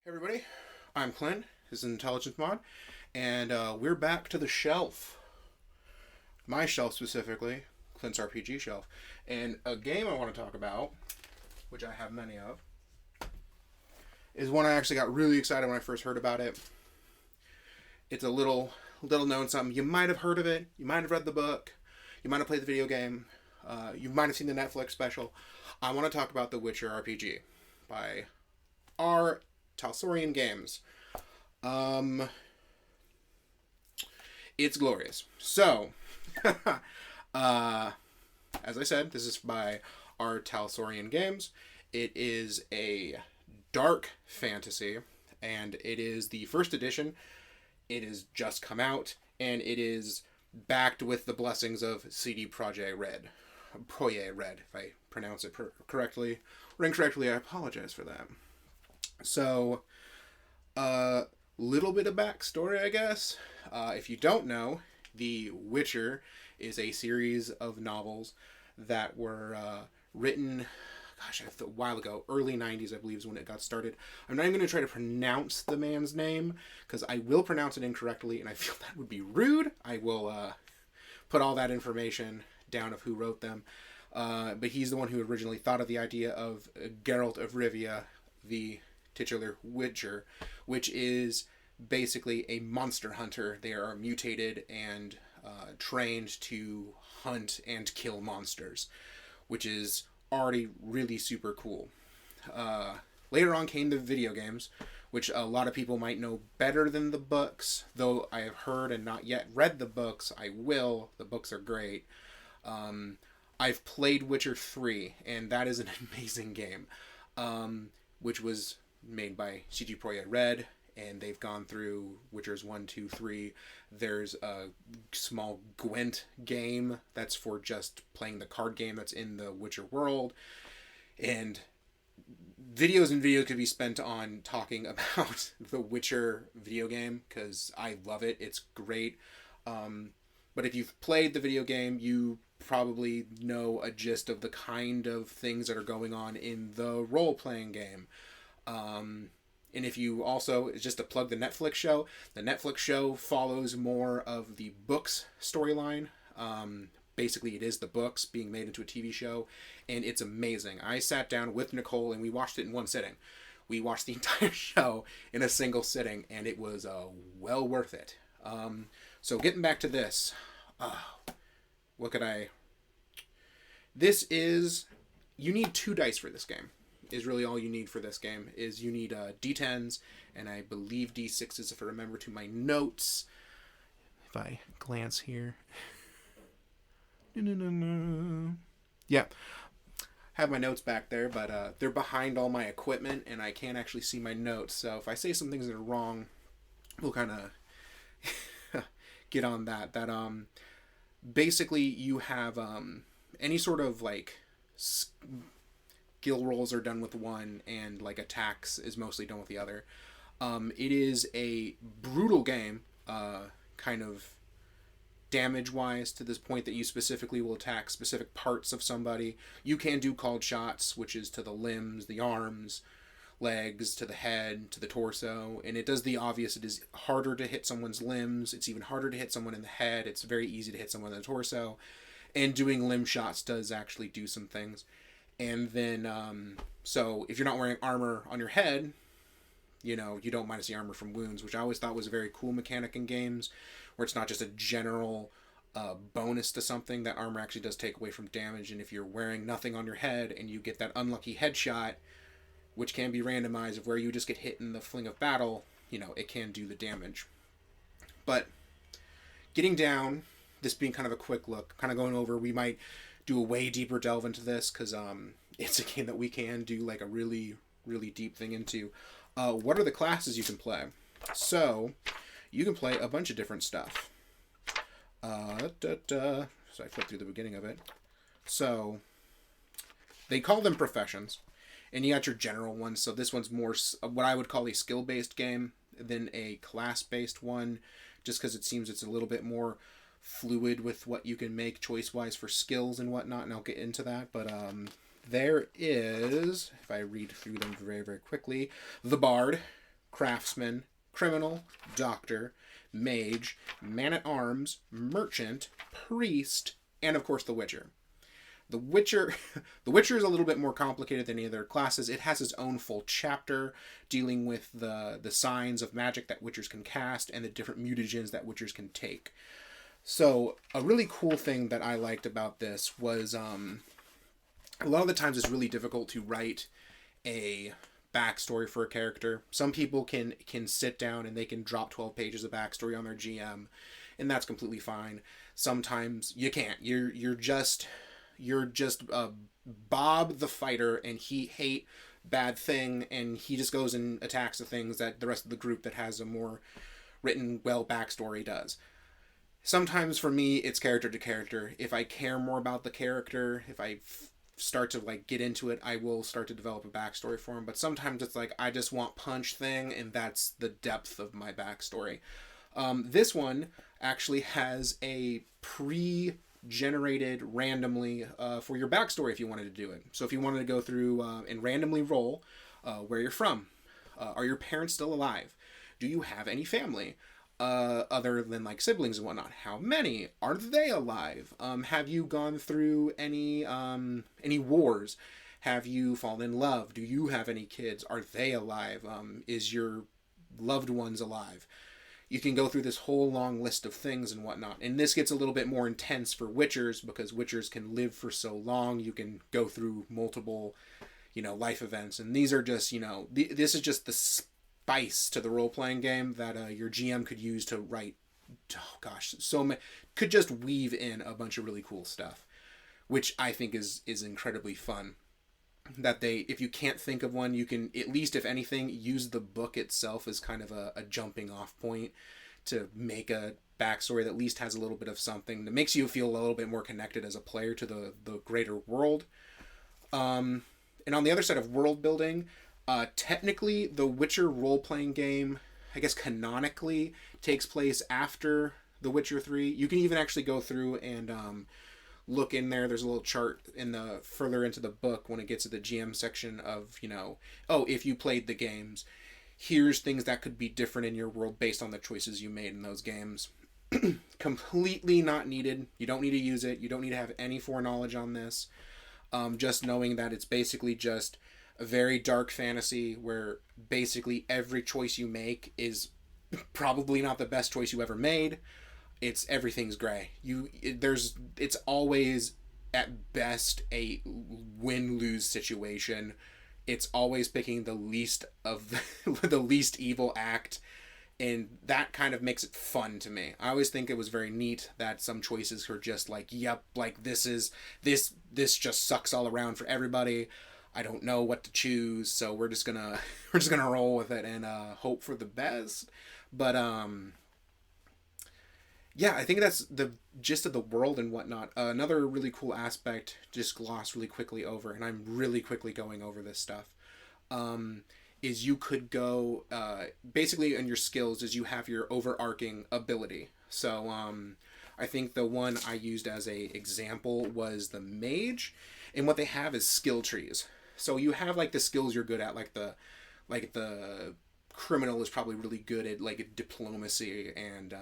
Hey everybody, I'm Clint, this is Intelligence Mod, and we're back to the shelf. My shelf specifically, Clint's RPG shelf. And a game I want to talk about, which I have many of, is one I actually got really excited when I first heard about it. It's a little known something. You might have heard of it, you might have read the book, you might have played the video game, you might have seen the Netflix special. I want to talk about the Witcher RPG by R Talsorian Games. It's glorious. So, as I said, this is by R Talsorian Games. It is a dark fantasy, and it is the first edition. It has just come out, and it is backed with the blessings of CD Projekt Red. Projekt Red, if I pronounce it correctly or incorrectly, I apologize for that. So, a little bit of backstory, I guess. If you don't know, The Witcher is a series of novels that were written, a while ago, early 90s, I believe, is when it got started. I'm not even going to try to pronounce the man's name, because I will pronounce it incorrectly, and I feel that would be rude. I will put all that information down of who wrote them. But he's the one who originally thought of the idea of Geralt of Rivia, the titular Witcher, which is basically a monster hunter. They are mutated and trained to hunt and kill monsters, which is already really super cool. Later on came the video games, which a lot of people might know better than the books, though I have heard and not yet read the books. I will. The books are great. I've played Witcher 3, and that is an amazing game, which was made by CD Projekt Red, and they've gone through Witchers 1, 2, 3. There's a small Gwent game that's for just playing the card game that's in the Witcher world. And videos could be spent on talking about the Witcher video game, because I love it. It's great. But if you've played the video game, you probably know a gist of the kind of things that are going on in the role-playing game. And if you also, just to plug the Netflix show follows more of the books storyline. Basically, it is the books being made into a TV show, and it's amazing. I sat down with Nicole, and we watched it in one sitting. We watched the entire show in a single sitting, and it was well worth it. So getting back to this, you need 2 dice for this game. Is really all you need for this game. Is you need D10s, and I believe D6s if I remember to my notes. If I glance here. Yeah. Have my notes back there, but they're behind all my equipment, and I can't actually see my notes. So if I say some things that are wrong, we'll kind of get on that. Basically you have any sort of like skill rolls are done with one, and like attacks is mostly done with the other. It is a brutal game, kind of damage wise, to this point that you specifically will attack specific parts of somebody. You can do called shots, which is to the limbs, the arms, legs, to the head, to the torso, and it does the obvious. It is harder to hit someone's limbs. It's even harder to hit someone in the head. It's very easy to hit someone in the torso, and doing limb shots does actually do some things. And then, so if you're not wearing armor on your head, you don't minus the armor from wounds, which I always thought was a very cool mechanic in games, where it's not just a general bonus to something. That armor actually does take away from damage, and if you're wearing nothing on your head and you get that unlucky headshot, which can be randomized, of where you just get hit in the fling of battle, it can do the damage. But getting down, this being kind of a quick look, kind of going over, we might do a way deeper delve into this, because it's a game that we can do like a really, really deep thing into. What are the classes you can play? So, you can play a bunch of different stuff. So I flipped through the beginning of it. So, they call them professions. And you got your general ones. So this one's more what I would call a skill-based game than a class-based one, just because it seems it's a little bit more fluid with what you can make choice-wise for skills and whatnot, and I'll get into that. But there is, if I read through them very, very quickly, the Bard, craftsman, criminal, doctor, mage, man-at-arms, merchant, priest, and of course the Witcher. The Witcher the Witcher is a little bit more complicated than the other classes. It has its own full chapter dealing with the signs of magic that Witchers can cast and the different mutagens that Witchers can take. So a really cool thing that I liked about this was a lot of the times it's really difficult to write a backstory for a character. Some people can sit down and they can drop 12 pages of backstory on their GM, and that's completely fine. Sometimes you can't. You're just Bob the fighter, and he hate bad thing, and he just goes and attacks the things that the rest of the group that has a more written well backstory does. Sometimes for me it's character to character. If I care more about the character, if I start to like get into it, I will start to develop a backstory for him. But sometimes it's like I just want punch thing, and that's the depth of my backstory. This one actually has a pre-generated randomly for your backstory if you wanted to do it. So if you wanted to go through and randomly roll where you're from, are your parents still alive? Do you have any family other than like siblings and whatnot? How many are they alive? Have you gone through any wars? Have you fallen in love? Do you have any kids? Are they alive? Is your loved ones alive? You can go through this whole long list of things and whatnot. And this gets a little bit more intense for Witchers because Witchers can live for so long. You can go through multiple, life events. And these are just, this is just the spice to the role-playing game that your GM could use to write, could just weave in a bunch of really cool stuff, which I think is incredibly fun. That if you can't think of one, you can at least, if anything, use the book itself as kind of a jumping off point to make a backstory that at least has a little bit of something that makes you feel a little bit more connected as a player to the greater world. And on the other side of world building, technically the Witcher role-playing game, I guess canonically, takes place after The Witcher 3. You can even actually go through and look in there. There's a little chart in the further into the book when it gets to the GM section of, if you played the games, here's things that could be different in your world based on the choices you made in those games. Completely not needed. You don't need to use it. You don't need to have any foreknowledge on this. Just knowing that it's basically just a very dark fantasy where basically every choice you make is probably not the best choice you ever made. Everything's gray. It's always at best a win-lose situation. It's always picking the least of the least evil act, and that kind of makes it fun to me. I always think it was very neat that some choices are just like, yep, like this just sucks all around for everybody. I don't know what to choose, so we're just gonna roll with it and hope for the best. But yeah, I think that's the gist of the world and whatnot. Another really cool aspect, just gloss really quickly over, and I'm really quickly going over this stuff, is you could go, basically in your skills is you have your overarching ability. So I think the one I used as a example was the mage, and what they have is skill trees. So you have like the skills you're good at, like the criminal is probably really good at like diplomacy and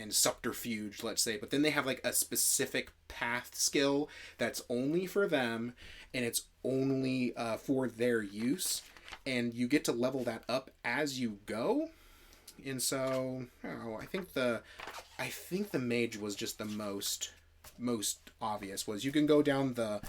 subterfuge, let's say, but then they have like a specific path skill that's only for them, and it's only for their use, and you get to level that up as you go. And so I think the mage was just the most obvious. Was you can go down the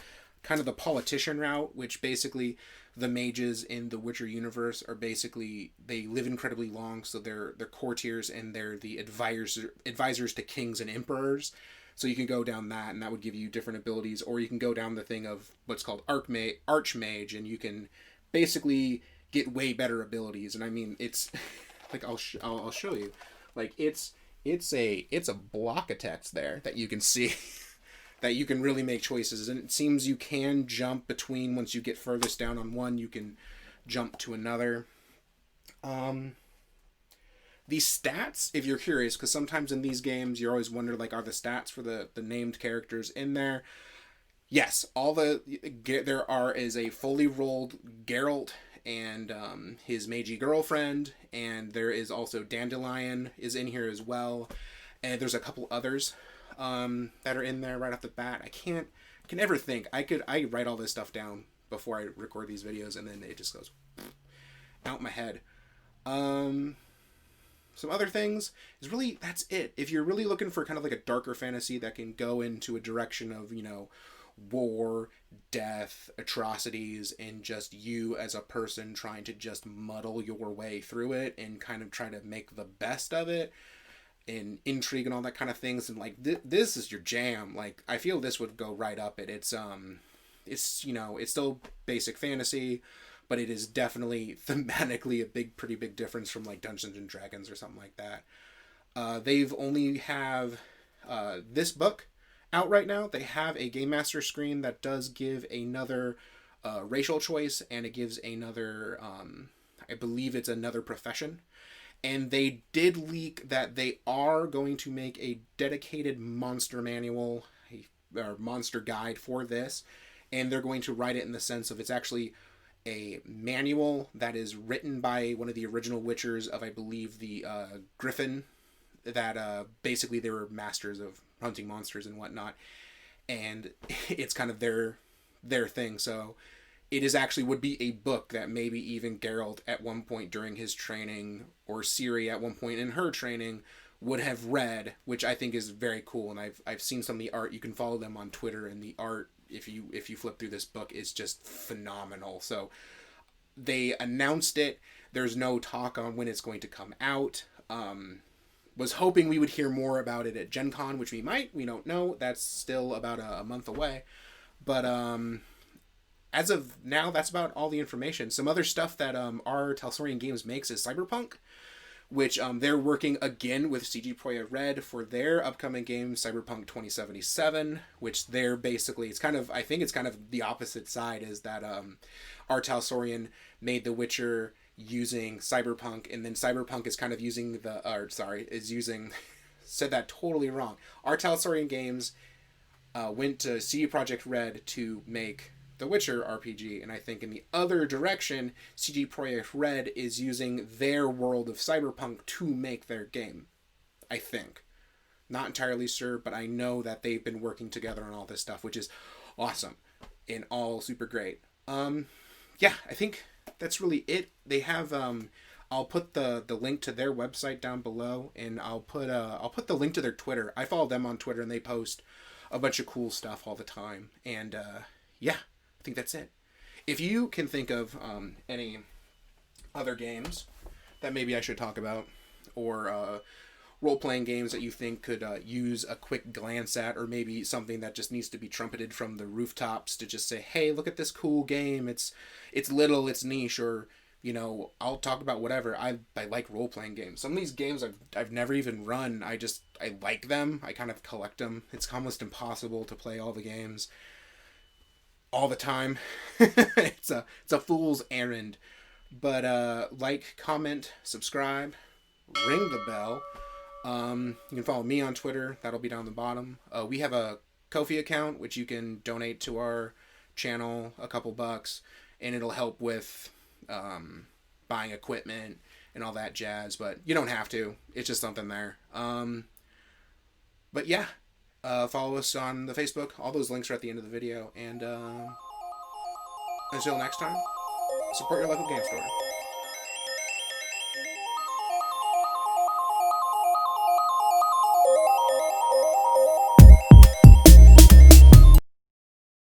kind of the politician route, which basically the mages in the Witcher universe are basically, they live incredibly long, so they're courtiers and they're the advisors to kings and emperors. So you can go down that, and that would give you different abilities, or you can go down the thing of what's called archmage, and you can basically get way better abilities. And I mean, it's like I'll show you, like it's a block of text there that you can see. That you can really make choices, and it seems you can jump between, once you get furthest down on one, you can jump to another. The stats, if you're curious, because sometimes in these games you always wonder, like, are the stats for the named characters in there? Yes, there is a fully rolled Geralt and his Meiji girlfriend, and there is also Dandelion is in here as well, and there's a couple others that are in there right off the bat. I can never think. I write all this stuff down before I record these videos, and then it just goes out my head. Some other things is really, that's it. If you're really looking for kind of like a darker fantasy that can go into a direction of, you know, war, death, atrocities, and just you as a person trying to just muddle your way through it and kind of try to make the best of it, and intrigue and all that kind of things, and like this is your jam. Like, I feel this would go right up it. It's you know, it's still basic fantasy, but it is definitely thematically a pretty big difference from like Dungeons and Dragons or something like that. They've only have this book out right now. They have a Game Master screen that does give another racial choice, and it gives another, I believe it's another profession. And they did leak that they are going to make a dedicated monster manual or monster guide for this, and they're going to write it in the sense of it's actually a manual that is written by one of the original Witchers of, I believe, the Griffin, that basically they were masters of hunting monsters and whatnot, and it's kind of their thing. So it is actually would be a book that maybe even Geralt at one point during his training, or Ciri at one point in her training, would have read, which I think is very cool. And I've seen some of the art. You can follow them on Twitter, and the art, if you flip through this book, is just phenomenal. So they announced it. There's no talk on when it's going to come out. Was hoping we would hear more about it at Gen Con, which we might. We don't know. That's still about a month away. But as of now, that's about all the information. Some other stuff that R Talsorian Games makes is Cyberpunk, which they're working again with CD Projekt Red for their upcoming game, Cyberpunk 2077, which they're basically, it's kind of, I think it's kind of the opposite side, is that R Talsorian made The Witcher using Cyberpunk, and then Cyberpunk is kind of using said that totally wrong. R Talsorian Games went to CD Projekt Red to make The Witcher RPG, and I think in the other direction, CD Projekt Red is using their world of Cyberpunk to make their game. I think. Not entirely sure, but I know that they've been working together on all this stuff, which is awesome and all super great. Yeah, I think that's really it. They have I'll put the link to their website down below, and I'll put the link to their Twitter. I follow them on Twitter, and they post a bunch of cool stuff all the time. And yeah, I think that's it. If you can think of any other games that maybe I should talk about, or role-playing games that you think could use a quick glance at, or maybe something that just needs to be trumpeted from the rooftops to just say, hey, look at this cool game, it's little, it's niche, or, you know, I'll talk about whatever. I like role-playing games. Some of these games I've never even run. I like them. I kind of collect them. It's almost impossible to play all the games all the time. It's a fool's errand. But like, comment, subscribe, ring the bell. You can follow me on Twitter. That'll be down the bottom. We have a Ko-fi account, which you can donate to our channel a couple bucks, and it'll help with buying equipment and all that jazz. But you don't have to. It's just something there. But yeah, follow us on the Facebook. All those links are at the end of the video. And until next time, support your local game store.